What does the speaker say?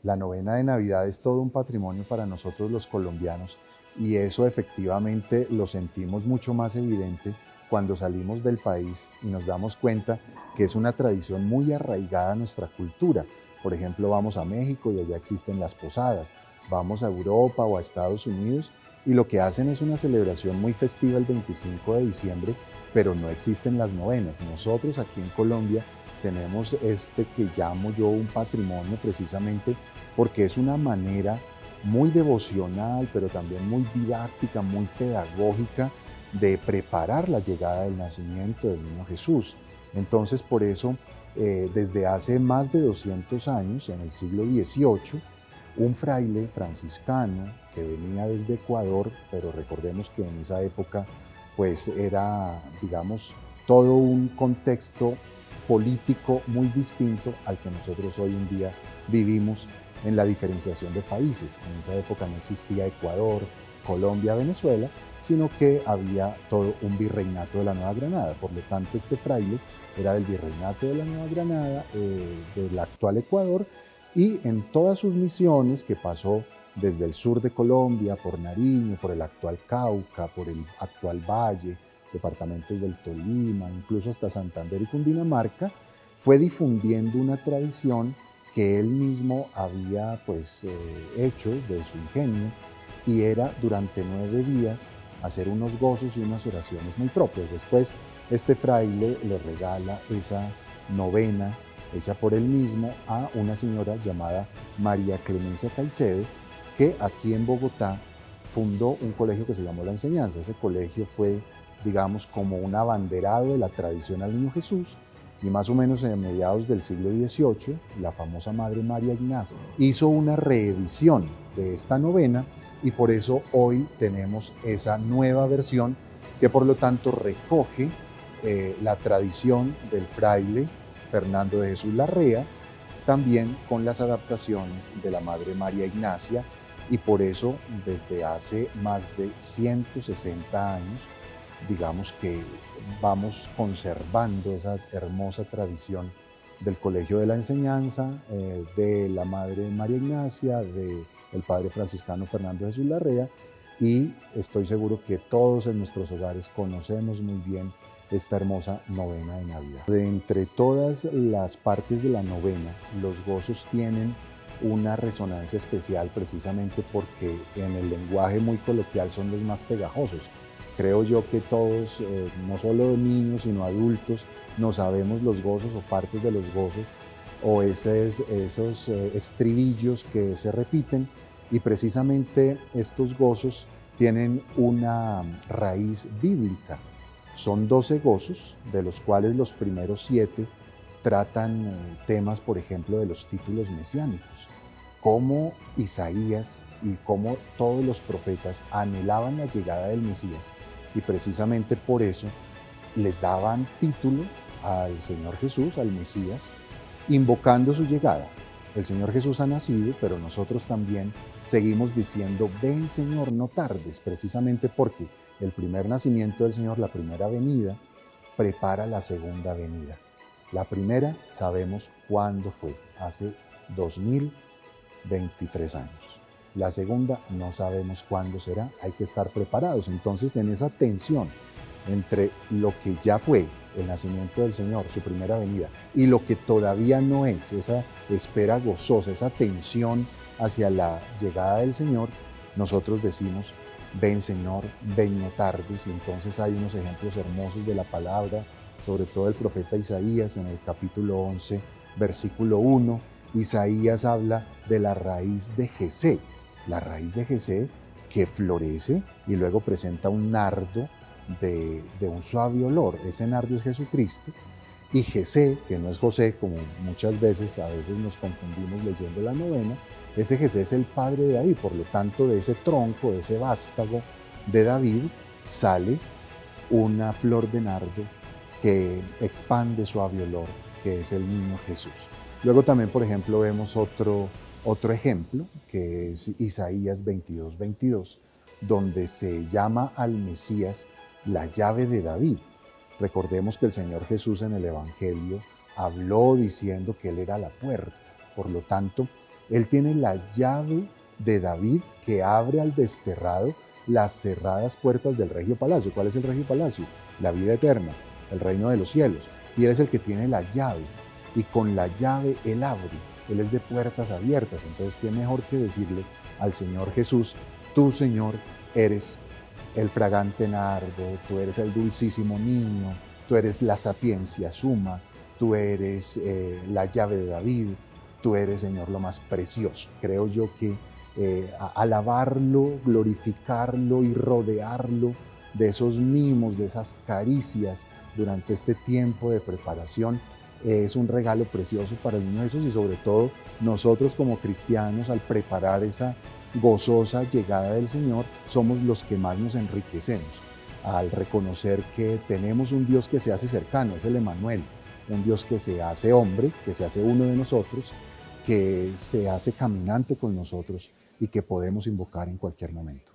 La novena de Navidad es todo un patrimonio para nosotros los colombianos y eso efectivamente lo sentimos mucho más evidente cuando salimos del país y nos damos cuenta que es una tradición muy arraigada a nuestra cultura. Por ejemplo, vamos a México y allá existen las posadas, vamos a Europa o a Estados Unidos y lo que hacen es una celebración muy festiva el 25 de diciembre, pero no existen las novenas. Nosotros aquí en Colombia tenemos este que llamo yo un patrimonio precisamente porque es una manera muy devocional, pero también muy didáctica, muy pedagógica de preparar la llegada del nacimiento del niño Jesús. Entonces, por eso, desde hace más de 200 años, en el siglo XVIII, un fraile franciscano que venía desde Ecuador, pero recordemos que en esa época pues era, digamos, todo un contexto político muy distinto al que nosotros hoy en día vivimos en la diferenciación de países. En esa época no existía Ecuador, Colombia, Venezuela, sino que había todo un virreinato de la Nueva Granada. Por lo tanto, este fraile era del virreinato de la Nueva Granada, del actual Ecuador, y en todas sus misiones que pasó desde el sur de Colombia, por Nariño, por el actual Cauca, por el actual Valle, departamentos del Tolima, incluso hasta Santander y Cundinamarca, fue difundiendo una tradición que él mismo había hecho de su ingenio, y era durante 9 días hacer unos gozos y unas oraciones muy propias. Después este fraile le regala esa novena hecha por él mismo a una señora llamada María Clemencia Caicedo, que aquí en Bogotá fundó un colegio que se llamó La Enseñanza. Ese colegio fue, digamos, como un abanderado de la tradición al Niño Jesús, y más o menos en mediados del siglo XVIII, la famosa Madre María Ignacia hizo una reedición de esta novena y por eso hoy tenemos esa nueva versión que por lo tanto recoge la tradición del fraile Fernando de Jesús Larrea, también con las adaptaciones de la Madre María Ignacia, y por eso desde hace más de 160 años, digamos que vamos conservando esa hermosa tradición del Colegio de la Enseñanza, de la Madre María Ignacia, del Padre franciscano Fernando Jesús Larrea, y estoy seguro que todos en nuestros hogares conocemos muy bien esta hermosa novena de Navidad. De entre todas las partes de la novena, los gozos tienen una resonancia especial precisamente porque en el lenguaje muy coloquial son los más pegajosos. Creo yo que todos, no solo niños, sino adultos, no sabemos los gozos o partes de los gozos o esos estribillos que se repiten, y precisamente estos gozos tienen una raíz bíblica. Son 12 gozos, de los cuales los primeros 7 tratan temas, por ejemplo, de los títulos mesiánicos, cómo Isaías y cómo todos los profetas anhelaban la llegada del Mesías, y precisamente por eso les daban títulos al Señor Jesús, al Mesías, invocando su llegada. El Señor Jesús ha nacido, pero nosotros también seguimos diciendo, ven Señor, no tardes, precisamente porque el primer nacimiento del Señor, la primera venida, prepara la segunda venida. La primera sabemos cuándo fue, hace 2023 años. La segunda no sabemos cuándo será, hay que estar preparados. Entonces, en esa tensión entre lo que ya fue el nacimiento del Señor, su primera venida, y lo que todavía no es, esa espera gozosa, esa tensión hacia la llegada del Señor, nosotros decimos, ven Señor, ven no tardes. Y entonces hay unos ejemplos hermosos de la palabra, sobre todo el profeta Isaías en el capítulo 11, versículo 1. Isaías habla de la raíz de Jesé, la raíz de Jesé que florece y luego presenta un nardo de un suave olor. Ese nardo es Jesucristo, y Jesé, que no es José, como muchas veces a veces nos confundimos leyendo la novena, ese Jesé es el padre de David. Por lo tanto, de ese tronco, de ese vástago de David, sale una flor de nardo que expande suave olor, que es el niño Jesús. Luego también, por ejemplo, vemos otro ejemplo, que es Isaías 22:22, donde se llama al Mesías la llave de David. Recordemos que el Señor Jesús en el Evangelio habló diciendo que Él era la puerta. Por lo tanto, Él tiene la llave de David que abre al desterrado las cerradas puertas del regio palacio. ¿Cuál es el regio palacio? La vida eterna, el reino de los cielos. Y Él es el que tiene la llave. Y con la llave Él abre. Él es de puertas abiertas. Entonces, ¿qué mejor que decirle al Señor Jesús: tú, Señor, eres el fragante nardo, tú eres el dulcísimo niño, tú eres la sapiencia suma, tú eres la llave de David, tú eres, Señor, lo más precioso. Creo yo que alabarlo, glorificarlo y rodearlo de esos mimos, de esas caricias durante este tiempo de preparación es un regalo precioso para el niño Jesús, y sobre todo nosotros como cristianos, al preparar esa gozosa llegada del Señor, somos los que más nos enriquecemos al reconocer que tenemos un Dios que se hace cercano, es el Emmanuel, un Dios que se hace hombre, que se hace uno de nosotros, que se hace caminante con nosotros y que podemos invocar en cualquier momento.